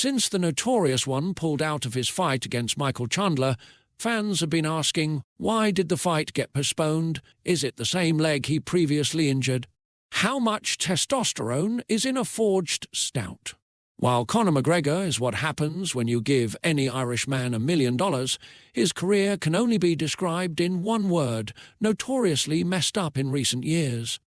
Since the notorious one pulled out of his fight against Michael Chandler, fans have been asking, why did the fight get postponed? Is it the same leg he previously injured? How much testosterone is in a forged stout? While Conor McGregor is what happens when you give any Irishman $1 million, his career can only be described in one word: notoriously messed up in recent years.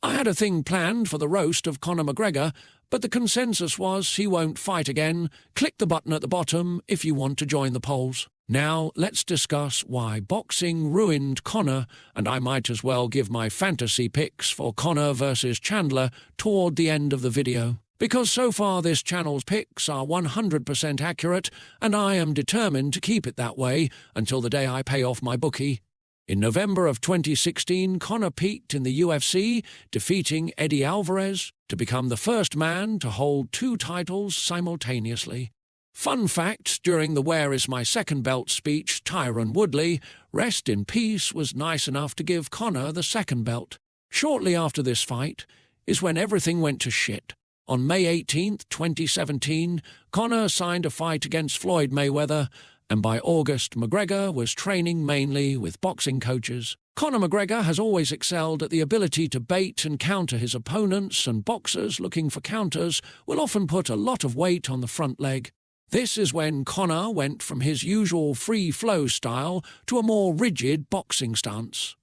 I had a thing planned for the roast of Conor McGregor, but the consensus was he won't fight again. Click the button at the bottom if you want to join the polls. Now let's discuss why boxing ruined Conor, and I might as well give my fantasy picks for Conor versus Chandler toward the end of the video. Because so far this channel's picks are 100% accurate, and I am determined to keep it that way until the day I pay off my bookie. In November of 2016, Conor peaked in the UFC, defeating Eddie Alverez to become the first man to hold 2 titles simultaneously. Fun fact, during the "Where is my second belt" speech, Tyron Woodley, rest in peace, was nice enough to give Conor the second belt. Shortly after this fight is when everything went to shit. On May 18, 2017, Conor signed a fight against Floyd Mayweather, and by August, McGregor was training mainly with boxing coaches. Conor McGregor has always excelled at the ability to bait and counter his opponents, and boxers looking for counters will often put a lot of weight on the front leg. This is when Conor went from his usual free-flow style to a more rigid boxing stance.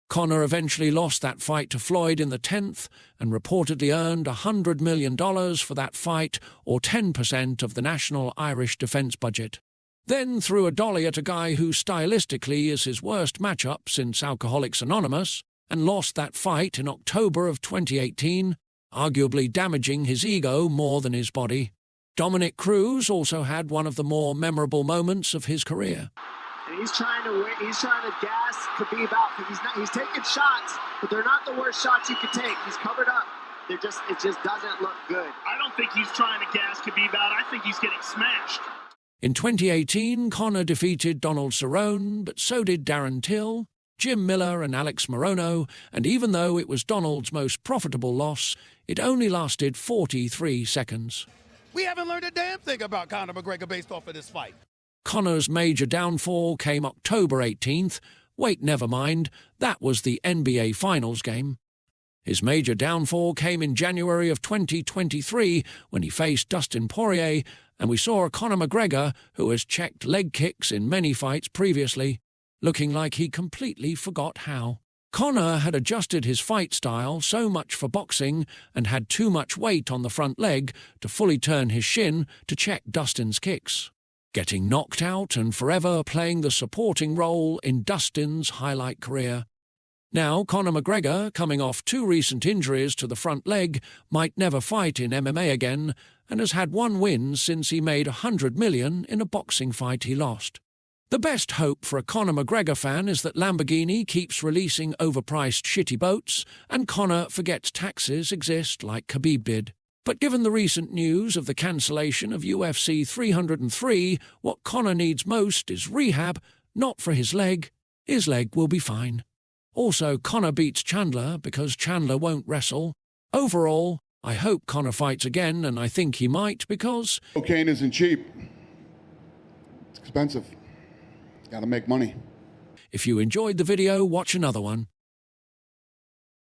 Conor eventually lost that fight to Floyd in the 10th and reportedly earned $100 million for that fight, or 10% of the national Irish defence budget. Then threw a dolly at a guy who stylistically is his worst matchup since Alcoholics Anonymous, and lost that fight in October of 2018, arguably damaging his ego more than his body. Dominick Cruz also had one of the more memorable moments of his career. And he's trying to gas Khabib out. He's taking shots, but they're not the worst shots you could take. He's covered up. It just doesn't look good. I don't think he's trying to gas Khabib out. I think he's getting smashed. In 2018, Conor defeated Donald Cerrone, but so did Darren Till, Jim Miller and Alex Morono, and even though it was Donald's most profitable loss, it only lasted 43 seconds. We haven't learned a damn thing about Conor McGregor based off of this fight. Conor's major downfall came October 18th. Wait, never mind, that was the NBA Finals game. His major downfall came in January of 2023 when he faced Dustin Poirier, and we saw a Conor McGregor who has checked leg kicks in many fights previously, looking like he completely forgot how. Conor had adjusted his fight style so much for boxing and had too much weight on the front leg to fully turn his shin to check Dustin's kicks, getting knocked out and forever playing the supporting role in Dustin's highlight career. Now, Conor McGregor, coming off 2 recent injuries to the front leg, might never fight in MMA again, and has had 1 win since he made $100 million in a boxing fight he lost. The best hope for a Conor McGregor fan is that Lamborghini keeps releasing overpriced shitty boats, and Conor forgets taxes exist like Khabib did. But given the recent news of the cancellation of UFC 303, what Conor needs most is rehab, not for his leg. His leg will be fine. Also, Conor beats Chandler because Chandler won't wrestle. Overall, I hope Conor fights again, and I think he might because cocaine isn't cheap. It's expensive. Gotta make money. If you enjoyed the video, watch another one.